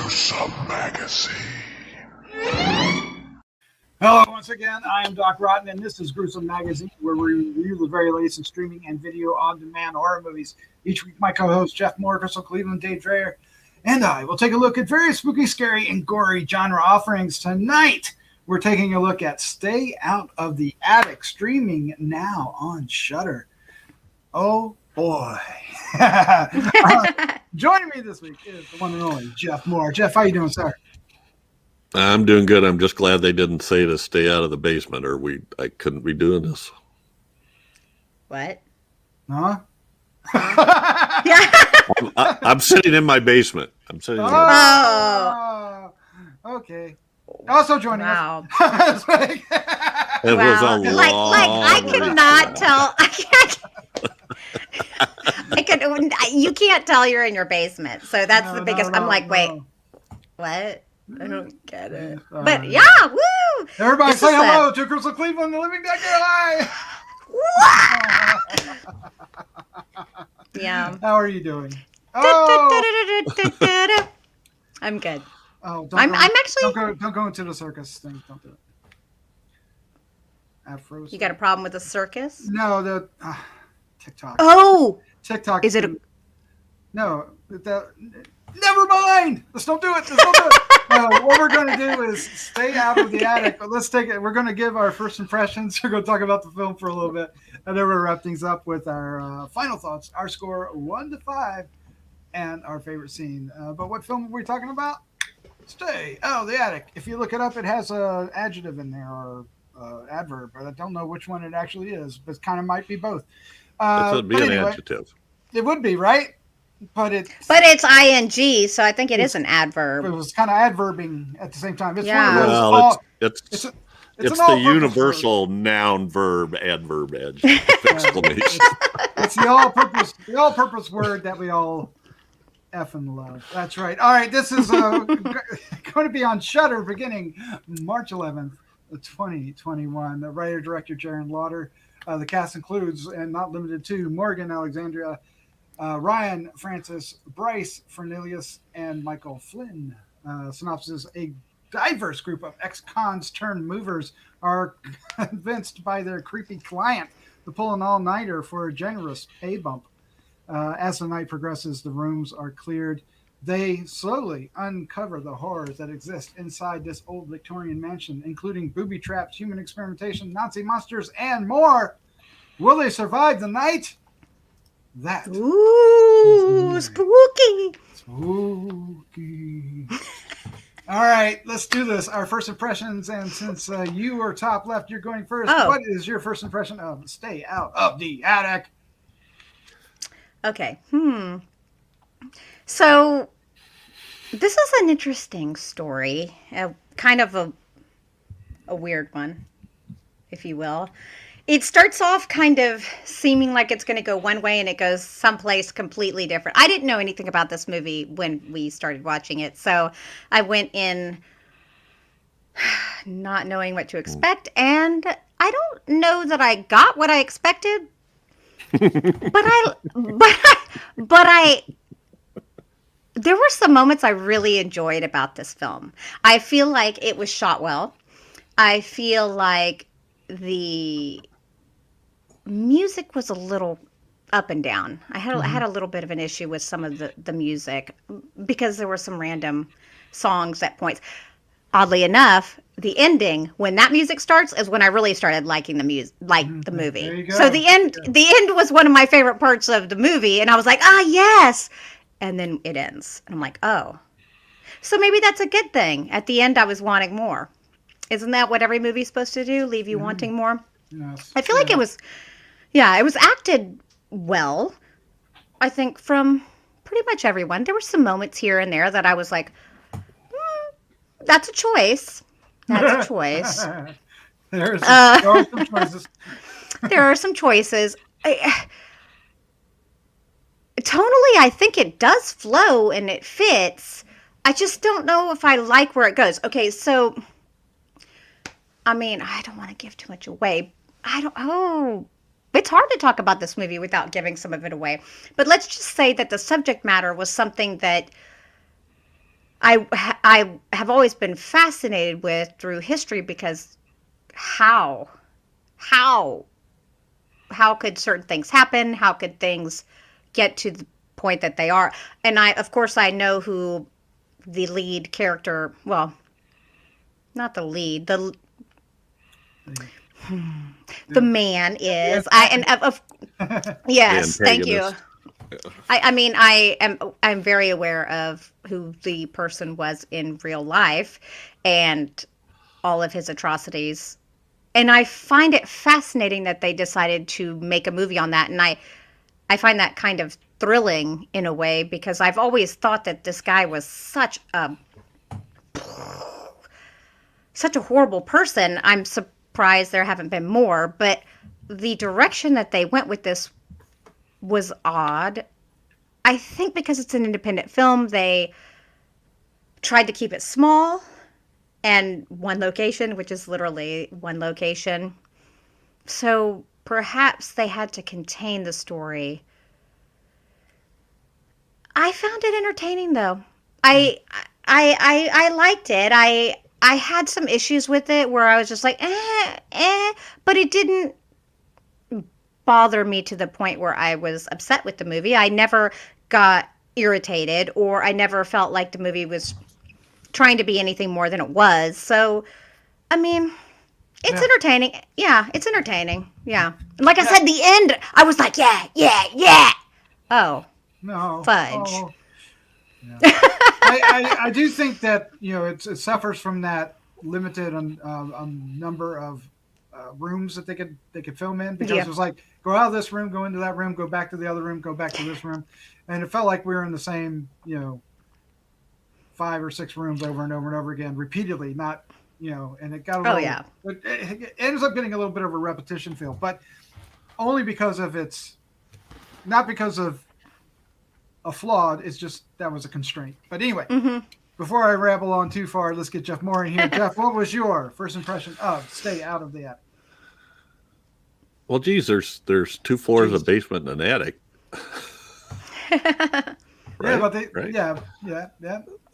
Gruesome Magazine. Hello, once again, I am Doc Rotten, and this is Gruesome Magazine, where we review the very latest in streaming and video on-demand horror movies. Each week, my co-hosts, Jeff Mohr, Crystal Cleveland, Dave Dreher, and I will take a look at various spooky, scary, and gory genre offerings. Tonight, we're taking a look at Stay Out of the Attic, streaming now on Shudder. Oh, boy. Joining me this week is the one and only Jeff Mohr. Jeff, how you doing, sir? I'm doing good. I'm just glad they didn't say to stay out of the basement, or I couldn't be doing this. What? Huh? Yeah. I'm sitting in my basement. I'm sitting in Oh. Okay. Also joining us. It was a long I cannot tell. You can't tell you're in your basement. So that's the biggest. I'm like, wait, what? I don't get it. But yeah, woo! Everybody say hello to Crystal Cleveland, the Living Decker. Hi. Yeah. How are you doing? Oh. I'm good. Oh, I'm actually. Don't go into the circus thing. Don't do it. Afros. You got a problem with the circus? No, the TikTok. Oh, TikTok. Is it? No. Never mind. Let's don't do it. What we're going to do is stay out of the attic. But let's take it. We're going to give our first impressions. We're going to talk about the film for a little bit, and then we'll wrap things up with our final thoughts, our score 1 to 5, and our favorite scene. But what film are we talking about? Stay out of the attic. If you look it up, it has an adjective in there or adverb, but I don't know which one it actually is. But it kind of might be both. It would be an adjective. It would be, right? But it's ing, so I think it is an adverb. It was kind of adverbing at the same time. It's it's the universal noun, verb, adverb, adjective, exclamation. It's the all-purpose word that we all effing love. That's right. All right, this is going to be on Shudder beginning March 11th, 2021. The writer-director Jaron Lauder. The cast includes, and not limited to, Morgan Alexandria, Ryan Francis, Bryce Fernelius, and Michael Flynn. Synopsis: a diverse group of ex-cons turned movers are convinced by their creepy client to pull an all-nighter for a generous pay bump. As the night progresses, the rooms are cleared. They slowly uncover the horrors that exist inside this old Victorian mansion, including booby traps, human experimentation, Nazi monsters, and more. Will they survive the night? That. Ooh, spooky. Spooky. All right, let's do this. Our first impressions, and since you are top left, you're going first. Oh. What is your first impression of Stay Out of the Attic? Okay. So this is an interesting story, kind of a weird one, if you will. It starts off kind of seeming like it's going to go one way and it goes someplace completely different. I didn't know anything about this movie when we started watching it, so I went in not knowing what to expect, and I don't know that I got what I expected, but there were some moments I really enjoyed about this film. I feel like it was shot well. I feel like the music was a little up and down. I had a little bit of an issue with some of the music because there were some random songs at points. Oddly enough, the ending, when that music starts, is when I really started liking the music, the movie. There you go. So the end was one of my favorite parts of the movie, and I was like, yes. And then it ends, and I'm like, oh. So maybe that's a good thing. At the end, I was wanting more. Isn't that what every movie's supposed to do? Leave you wanting more? Yes. I feel like it was acted well, I think, from pretty much everyone. There were some moments here and there that I was like, that's a choice. That's a choice. There are some choices. There are some choices. Tonally, I think it does flow and it fits. I just don't know if I like where it goes. Okay, so, I mean, I don't want to give too much away. It's hard to talk about this movie without giving some of it away. But let's just say that the subject matter was something that I have always been fascinated with through history, because how could certain things happen? How could things get to the point that they are? And of course, I know who the lead character, well, not the lead, the man is. Yes, thank you. I mean, I'm very aware of who the person was in real life and all of his atrocities. And I find it fascinating that they decided to make a movie on that. And I find that kind of thrilling in a way, because I've always thought that this guy was such a horrible person. I'm surprised there haven't been more, but the direction that they went with this was odd. I think because it's an independent film, they tried to keep it small and one location, which is literally one location. So perhaps they had to contain the story. I found it entertaining, though. I liked it. I had some issues with it where I was just like, but it didn't bother me to the point where I was upset with the movie. I never got irritated, or I never felt like the movie was trying to be anything more than it was. So, I mean, it's entertaining. Yeah, it's entertaining. Yeah. Like I said, the end, I was like, yeah. Oh. No. Fudge. Oh. Yeah. I do think that, it suffers from that limited number of rooms that they could film in, because it was like, go out of this room, go into that room, go back to the other room, go back to this room. And it felt like we were in the same, 5 or 6 rooms over and over and over again, repeatedly, not, and it got a little, it ends up getting a little bit of a repetition feel, but only because of not because of a flawed, it's just, that was a constraint. But anyway, before I ramble on too far, let's get Jeff Mohr in here. Jeff, what was your first impression of Stay Out of the Attic? Well, geez, there's 2 floors, a basement, and an attic. Right? Yeah.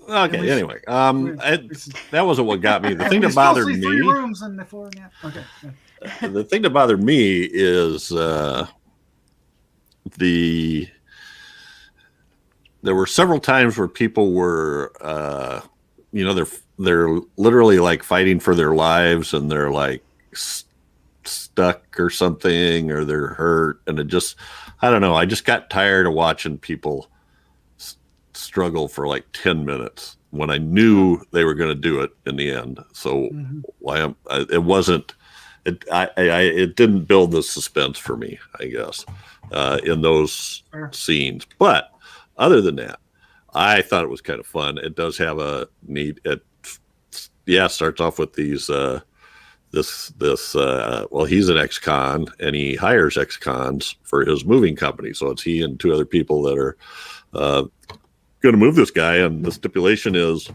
Okay. Anyway, that wasn't what got me. The thing that bothered me. 3 rooms in the floor. Yeah. Okay. Yeah. The thing that bothered me is there were several times where people were, they're literally like fighting for their lives, and they're like stuck or something, or they're hurt, and it just, I don't know. I just got tired of watching people struggle for like 10 minutes when I knew they were going to do it in the end. So it didn't build the suspense for me, I guess, in those scenes. But other than that, I thought it was kind of fun. It does have a neat, starts off with these, he's an ex-con, and he hires ex-cons for his moving company. So it's he and 2 other people that are going to move this guy. And the stipulation is,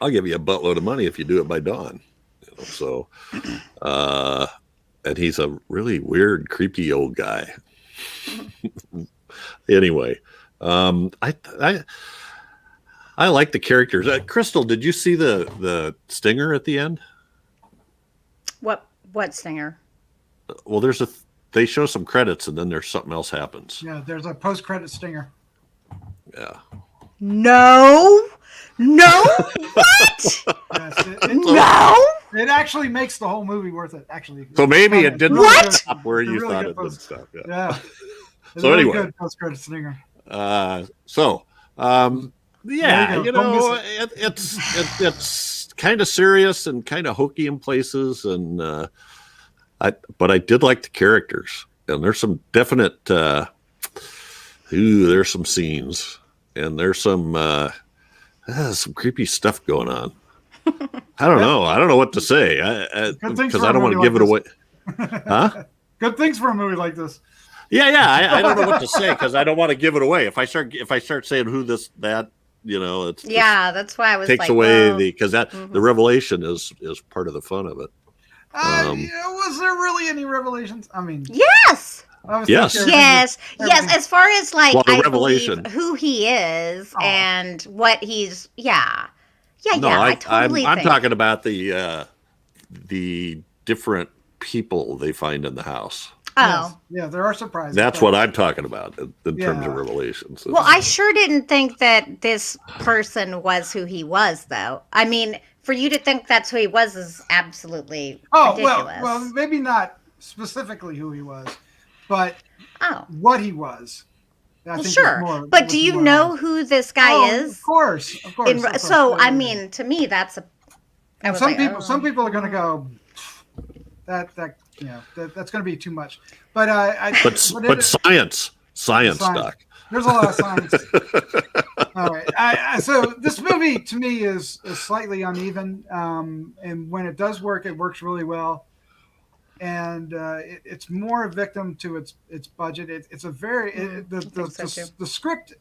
I'll give you a buttload of money if you do it by dawn. So, and he's a really weird, creepy old guy. Anyway, I like the characters. Crystal, did you see the stinger at the end? What stinger? Well, they show some credits, and then there's something else happens. Yeah, there's a post-credit stinger. Yeah. No. What? Yes, no. It actually makes the whole movie worth it. Actually. So maybe it didn't stop where you really thought it would stop. Yeah. So really anyway, good post-credit stinger. It's kind of serious and kind of hokey in places, and but I did like the characters, and there's some definite there's some scenes, and there's some creepy stuff going on. I don't know what to say, because I don't want to give it away. Huh? Good things for a movie like this. Yeah. I don't know what to say, because I don't want to give it away. If I start saying who that, it's that's why I was takes like, away because the revelation is part of the fun of it. Was there really any revelations? I mean, yes. I was Yes. thinking Yes, everything- yes. As far as like, Well, the I revelation. believe who he is Oh. and what he's, yeah, No, I totally I'm think. talking about the different people they find in the house. Yes. Oh, Yeah, there are surprises. That's but- what I'm talking about in terms of Yeah. revelations. well, I sure didn't think that this person was who he was, though. I mean, for you to think that's who he was is absolutely ridiculous. well, maybe not specifically who he was, but Oh, what he was. I well, think is sure. more- But was do you more- know who this guy Oh, is? Of course. In, of course. so, I Yeah. mean, to me, that's a. I And was some like, people, oh. some people are going to go. That you know that's going to be too much. But But science Science. stuck. there's a lot of science. All right. So this movie to me is slightly uneven, and when it does work, it works really well. And it's more a victim to its budget. It's a very I think so, too. the script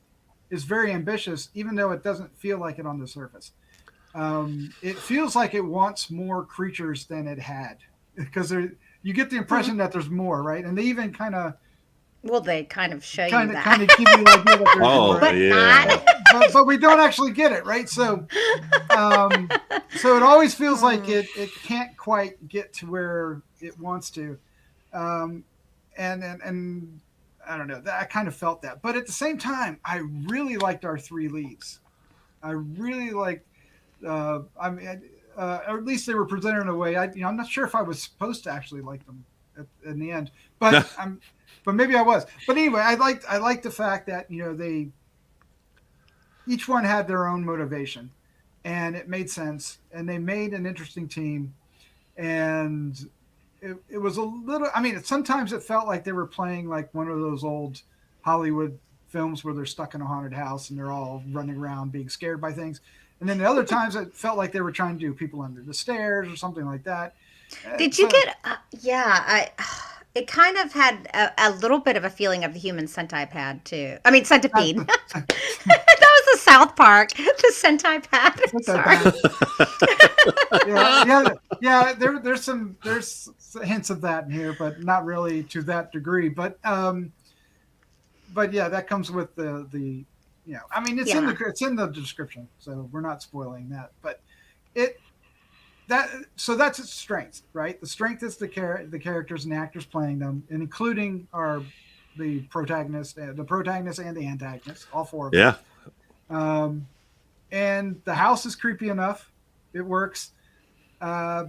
is very ambitious, even though it doesn't feel like it on the surface. It feels like it wants more creatures than it had, because you get the impression that there's more, right? And they even kind of Well, they kind of show you that. kind of give you the idea that there's more. But yeah. But we don't actually get it, right? So so it always feels like it can't quite get to where it wants to, and I don't know, I kind of felt that. But at the same time, I really liked our three leads. I really liked, or at least they were presented in a way. I'm not sure if I was supposed to actually like them in the end, but but maybe I was. But anyway, I liked the fact that they each one had their own motivation, and it made sense, and they made an interesting team, and it was a little. I mean, sometimes it felt like they were playing like one of those old Hollywood films where they're stuck in a haunted house and they're all running around being scared by things. And then the other times it felt like they were trying to do People Under the Stairs or something like that. Did you get? It kind of had a little bit of a feeling of the human centipede too. I mean centipede. That was the South Park. The centipede. Yeah. There's hints of that in here, but not really to that degree. But yeah, that comes with the I mean, it's in the description, so we're not spoiling that. But so that's its strength, right? The strength is the characters and the actors playing them, and including the protagonist and the antagonist, all four of them. Yeah. And the house is creepy enough; it works. Yeah,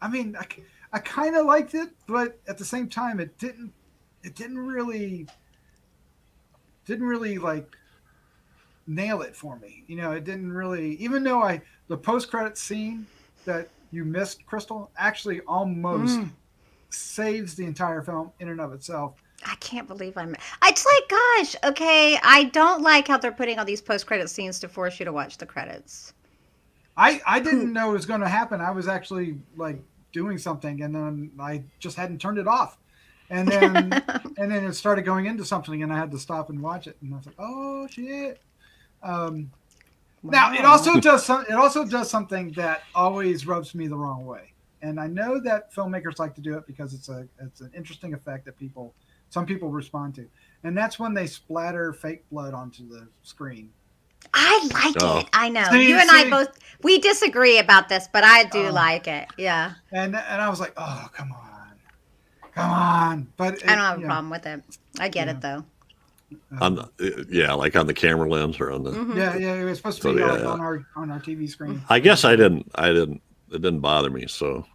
I mean, I kind of liked it, but at the same time, it didn't really like nail it for me. It didn't really, even though the post-credit scene that you missed, Crystal, actually almost saves the entire film in and of itself. I can't believe it's like, gosh, okay, I don't like how they're putting all these post-credit scenes to force you to watch the credits. I didn't know it was going to happen. I was actually like doing something, and then I just hadn't turned it off. And then it started going into something, and I had to stop and watch it. And I was like, "Oh shit!" Now it also does something that always rubs me the wrong way. And I know that filmmakers like to do it because it's an interesting effect that some people respond to, and that's when they splatter fake blood onto the screen. I like it. I know. See, you and I we disagree about this, but I do like it. Yeah. And I was like, "Oh, come on." But I don't have a problem with it. I get it though. Like on the camera lens or on the. Yeah, it was supposed to be on our TV screen. I guess it didn't bother me. So.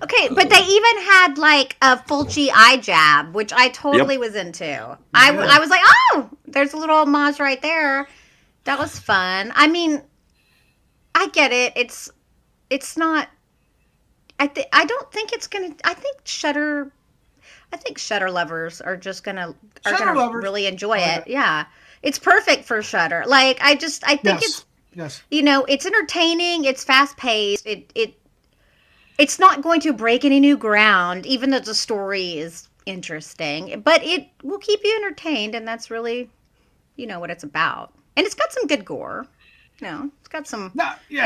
Okay, but they even had like a Fulci eye jab, which I totally was into. I was like, oh, there's a little homage right there. That was fun. I mean, I get it. It's not. I don't think it's gonna. I think Shudder lovers are just gonna really enjoy it. Yeah, it's perfect for Shudder. Like I think it's it's entertaining. It's fast paced. It's not going to break any new ground, even though the story is interesting. But it will keep you entertained, and that's really, what it's about. And it's got some good gore. It's got some,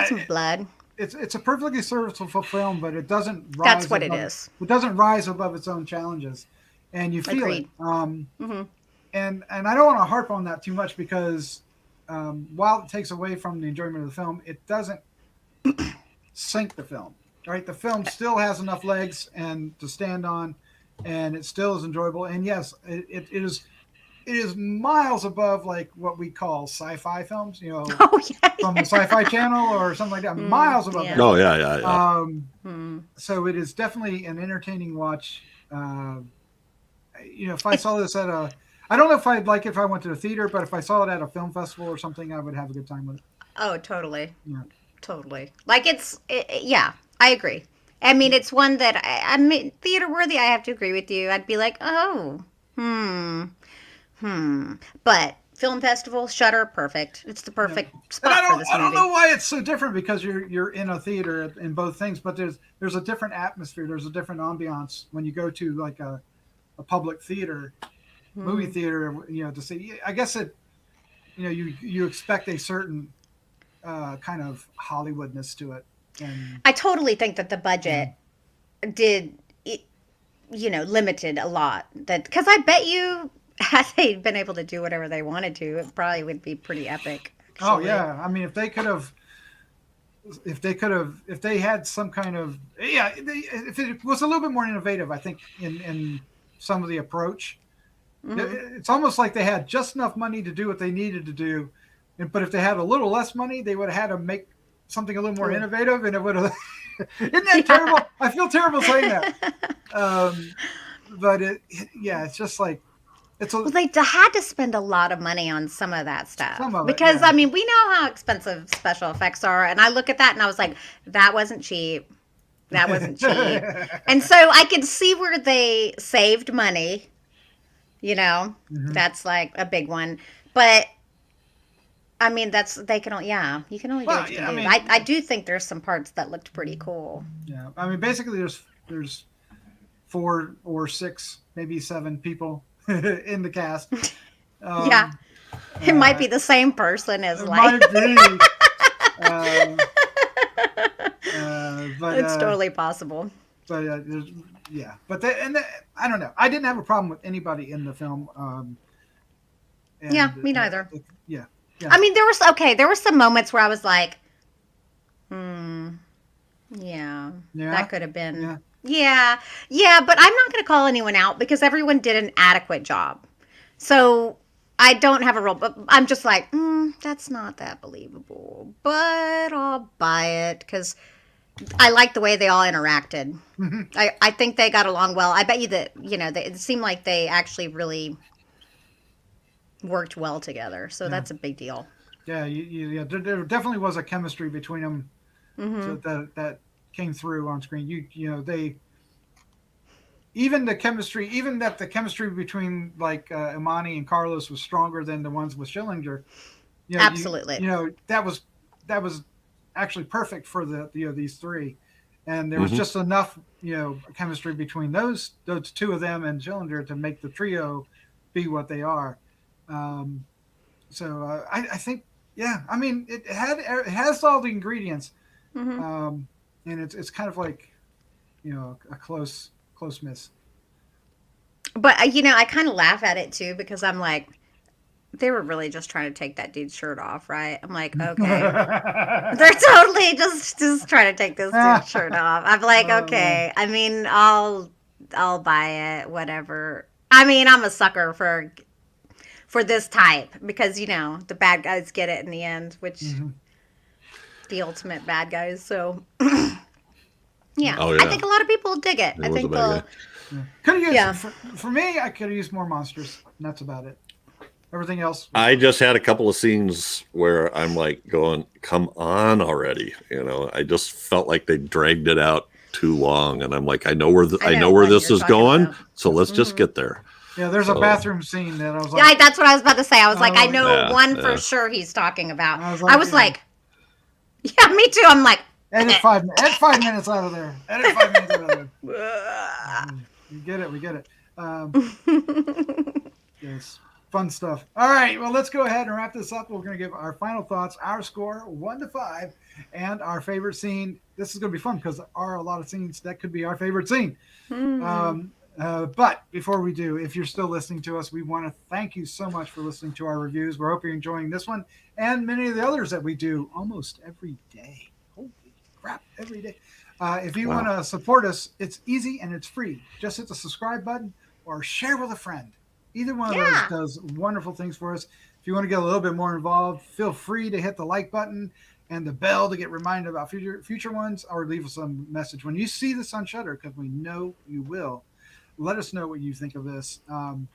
some blood. it's a perfectly serviceable film, but it doesn't rise. That's what it above, is. It doesn't rise above its own challenges, and you feel Agreed. it. Mm-hmm. And I don't want to harp on that too much because while it takes away from the enjoyment of the film, it doesn't sink the film. Right, the film still has enough legs and to stand on, and it still is enjoyable. And yes, it is miles above like what we call sci-fi films, you know, Oh yeah. from the Sci-Fi Channel or something like that. Miles above yeah. that. Oh yeah. So it is definitely an entertaining watch. You know, if I saw this at a, I don't know if I'd like it if I went to the theater, but if I saw it at a film festival or something, I would have a good time with it. Oh, totally. Yeah. Totally. Like yeah, I agree. I mean, it's one that I mean, theater worthy. I have to agree with you. I'd be like, oh, but film festival, Shudder, perfect. It's the perfect spot for this movie. I don't know why it's so different because you're in a theater in both things, but there's a different atmosphere. There's a different ambiance when you go to like a public theater, movie theater. You know, to see. I guess it. You know, you expect a certain kind of Hollywoodness to it. And I totally think that the budget limited a lot. That because I bet you, had they been able to do whatever they wanted to, it probably would be pretty epic. Actually. Oh yeah, I mean, if they had some kind of if it was a little bit more innovative, I think in some of the approach, it's almost like they had just enough money to do what they needed to do, but if they had a little less money, they would have had to make something a little more innovative, and it would have. Isn't that terrible? I feel terrible saying that. But it's just like well, they had to spend a lot of money on some of that stuff because I mean we know how expensive special effects are, and I look at that and I was like, that wasn't cheap. That wasn't cheap. And so I could see where they saved money. You know, that's like a big one, but. I mean, you can only do what you can do. I do think there's some parts that looked pretty cool. Yeah, I mean, basically, there's 4 or 6, maybe 7 people in the cast. Yeah, it might be the same person as might be. But it's totally possible. But I don't know. I didn't have a problem with anybody in the film. Me neither. Yeah. I mean, there were some moments where I was like, that could have been. Yeah, but I'm not going to call anyone out because everyone did an adequate job. So I don't have a role, but I'm just like, that's not that believable. But I'll buy it because I like the way they all interacted. I think they got along well. I bet you that, it seemed like they actually really worked well together, so that's a big deal. Yeah, there definitely was a chemistry between them that came through on screen. Even the chemistry between like Imani and Carlos was stronger than the ones with Schillinger. Absolutely. That was actually perfect for these three, and there was just enough chemistry between those 2 of them and Schillinger to make the trio be what they are. So I think, I mean, it has all the ingredients, and it's kind of like, a close miss. But I kind of laugh at it too because I'm like, they were really just trying to take that dude's shirt off, right? I'm like, okay, they're totally just trying to take this dude's shirt off. I'm like, okay, I mean, I'll buy it, whatever. I mean, I'm a sucker for this type because the bad guys get it in the end, which the ultimate bad guys. So I think a lot of people dig it. I think they'll. For me, I could have used more monsters. And that's about it. Everything else. I just had a couple of scenes where I'm like going, "Come on already!" I just felt like they dragged it out too long, and I'm like, I know where this is going, so let's just get there. Yeah, there's a bathroom scene that I was like... that's what I was about to say. I was like, I know for sure he's talking about. I was like, yeah, me too. I'm like... Edit 5 minutes out of there. Edit 5 minutes out of there. We get it. Yes. Fun stuff. All right, well, let's go ahead and wrap this up. We're going to give our final thoughts, our score 1 to 5, and our favorite scene. This is going to be fun because there are a lot of scenes that could be our favorite scene. But before we do, if you're still listening to us, we want to thank you so much for listening to our reviews. We hope you're enjoying this one and many of the others that we do almost every day. Holy crap, every day. If you want to support us, it's easy and it's free. Just hit the subscribe button or share with a friend. Either one of those does wonderful things for us. If you want to get a little bit more involved, feel free to hit the like button and the bell to get reminded about future ones, or leave us a message when you see this on Shudder, because we know you will. Let us know what you think of this, and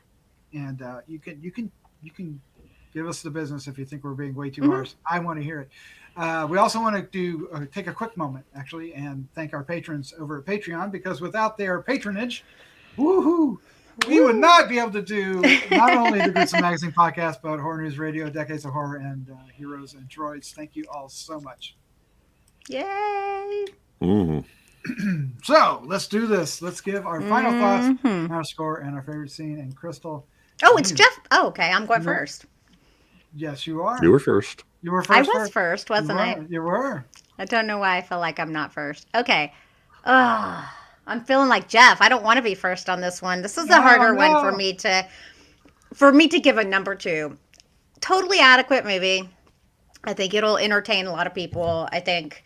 you can give us the business if you think we're being way too harsh. I want to hear it. We also want to take a quick moment, actually, and thank our patrons over at Patreon, because without their patronage, woohoo, we would not be able to do not only the Good Some Magazine podcast, but Horror News Radio, Decades of Horror, and Heroes and Droids. Thank you all so much. Yay! So let's do this. Let's give our final thoughts, our score, and our favorite scene. And Crystal. Oh, it's Jeff. Oh, okay. I'm going first. Yes, you are. You were first. You were first. I was first, wasn't I? You were. I don't know why I feel like I'm not first. Okay. I'm feeling like Jeff. I don't want to be first on this one. This is a harder one for me to give a number 2. Totally adequate movie. I think it'll entertain a lot of people. I think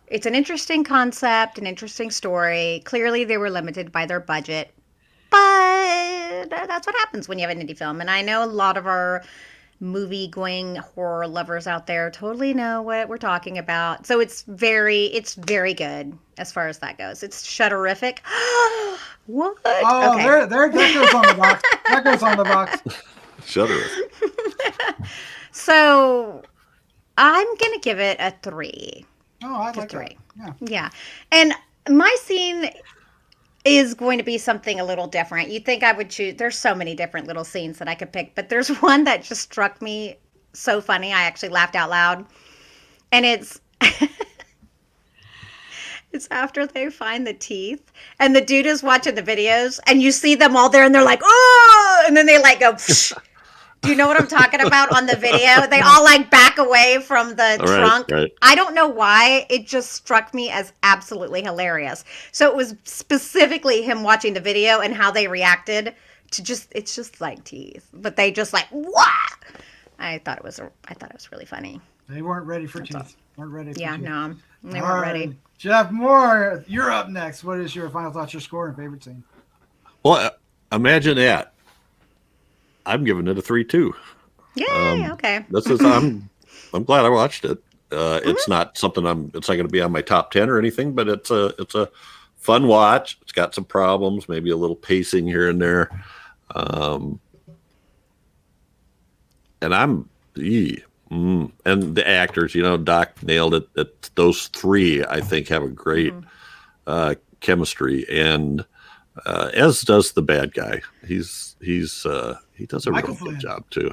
it's an interesting concept, an interesting story. Clearly, they were limited by their budget, but that's what happens when you have an indie film. And I know a lot of our movie-going horror lovers out there totally know what we're talking about. So it's very good as far as that goes. It's Shudderific. What? Oh, okay. There goes on the box. That goes on the box. Shudder. So I'm gonna give it a 3. Oh, I like 3. That. Yeah. And my scene is going to be something a little different. You'd think I would choose. There's so many different little scenes that I could pick, but there's one that just struck me so funny. I actually laughed out loud. And it's it's after they find the teeth and the dude is watching the videos and you see them all there and they're like, oh, and then they like go, psh. Do you know what I'm talking about on the video? They all like back away from the trunk. Right. I don't know why. It just struck me as absolutely hilarious. So it was specifically him watching the video and how they reacted to it's just like teeth, but they just like, what? I thought it was really funny. They weren't ready for teeth. Weren't ready for teeth. No, they weren't ready. Jeff Mohr, you're up next. What is your final thoughts, your score, and favorite scene? Well, imagine that. I'm giving it a 3 too. Yay! Okay. This is I'm glad I watched it. It's not something it's not going to be on my top 10 or anything, but it's a fun watch. It's got some problems, maybe a little pacing here and there, and and the actors, Doc nailed it. Those 3, I think, have a great chemistry, and as does the bad guy. He does a real good job too.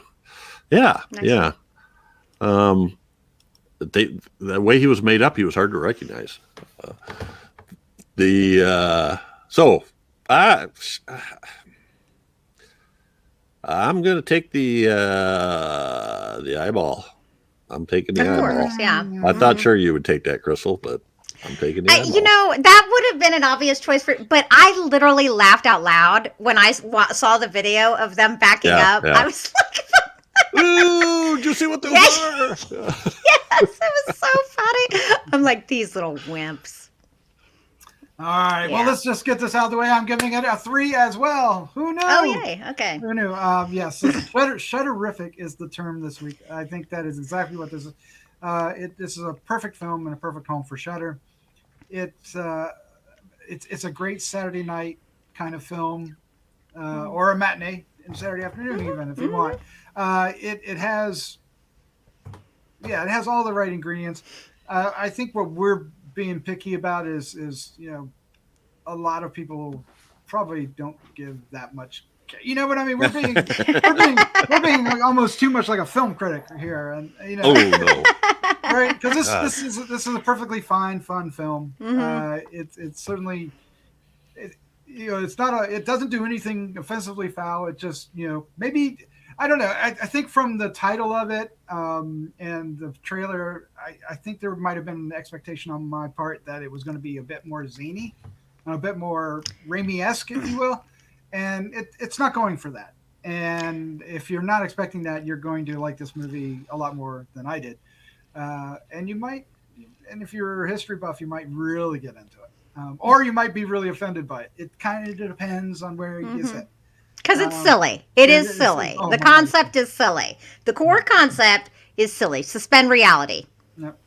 Yeah, nice. Yeah. The way he was made up, he was hard to recognize. I'm going to take the eyeball. I'm taking the eyeball. Of course, yeah. I thought sure you would take that, Crystal, but I'm taking the eyeball. That would have been an obvious choice but I literally laughed out loud when I saw the video of them backing up. Yeah. I was like, ooh, did you see what they were? Yes, it was so funny. I'm like, these little wimps. All right, well, let's just get this out of the way. I'm giving it a 3 as well. Who knew? Oh, yay. Okay. Who knew? Yes, Shudderific is the term this week. I think that is exactly what this is. This is a perfect film and a perfect home for Shudder. It's a great Saturday night kind of film, or a matinee and Saturday afternoon even if you want. It has all the right ingredients. I think what we're being picky about is a lot of people probably don't give that much. You know what I mean? We're being like almost too much like a film critic here, and Oh no. Right? Because this is a perfectly fine, fun film. It's certainly, it's not it doesn't do anything offensively foul. It just maybe I don't know. I think from the title of it and the trailer, I think there might have been an expectation on my part that it was going to be a bit more zany, a bit more Raimi-esque, if you will. And it's not going for that. And if you're not expecting that, you're going to like this movie a lot more than I did. And you might, and if you're a history buff, you might really get into it. Or you might be really offended by it. It kind of depends on where you sit. Because it's silly. It is silly. Oh, the concept is silly. The core concept is silly. Suspend reality. Yep.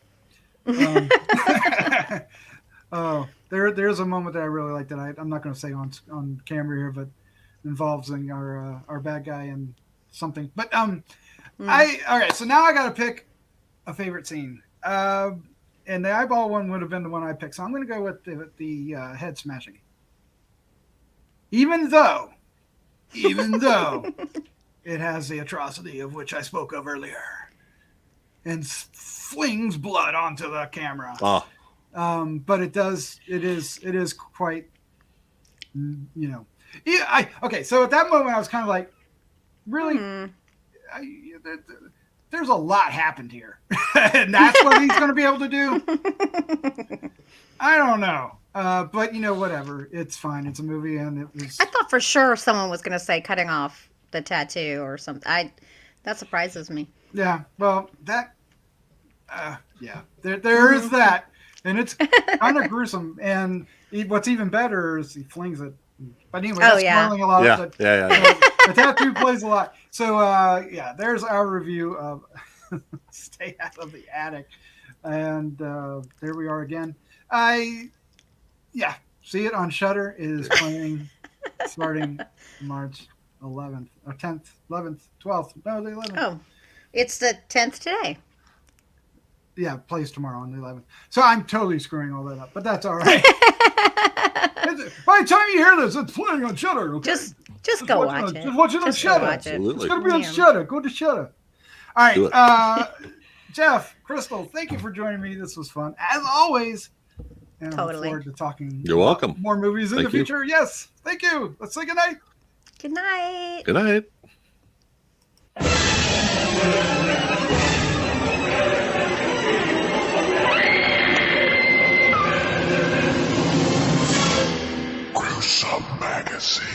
Oh, there's a moment that I really like that I'm not going to say on camera here, but involves our bad guy and something. But okay, so now I got to pick a favorite scene. And the eyeball one would have been the one I picked. So I'm going to go with the head smashing. Even though it has the atrocity of which I spoke of earlier and flings blood onto the camera. Oh. But it is quite, okay. So at that moment I was kind of like, really, there's a lot happened here. And that's what he's going to be able to do. I don't know. But whatever. It's fine. It's a movie, and it was. I thought for sure someone was going to say cutting off the tattoo or something. That surprises me. Yeah. Well, that. Yeah. There is that, and it's kind of gruesome. And what's even better is he flings it. But anyway, that's spoiling a lot. Yeah. The tattoo plays a lot. So there's our review of Stay Out of the Attic, and there we are again. See it on Shudder. It is playing starting March 11th or 10th, 11th, 12th. No, the 11th. Oh, it's the 10th today. Yeah, plays tomorrow on the 11th. So I'm totally screwing all that up, but that's all right. By the time you hear this, it's playing on Shudder. Okay? Just go watch it. Just watch it on Shudder. Absolutely. It's going to be on Shudder. Go to Shudder. All right. Jeff, Crystal, thank you for joining me. This was fun. As always. And I look forward to talking You're welcome. More movies in the future. Yes. Thank you. Let's say goodnight. Good night. Good night. Gruesome Magazine.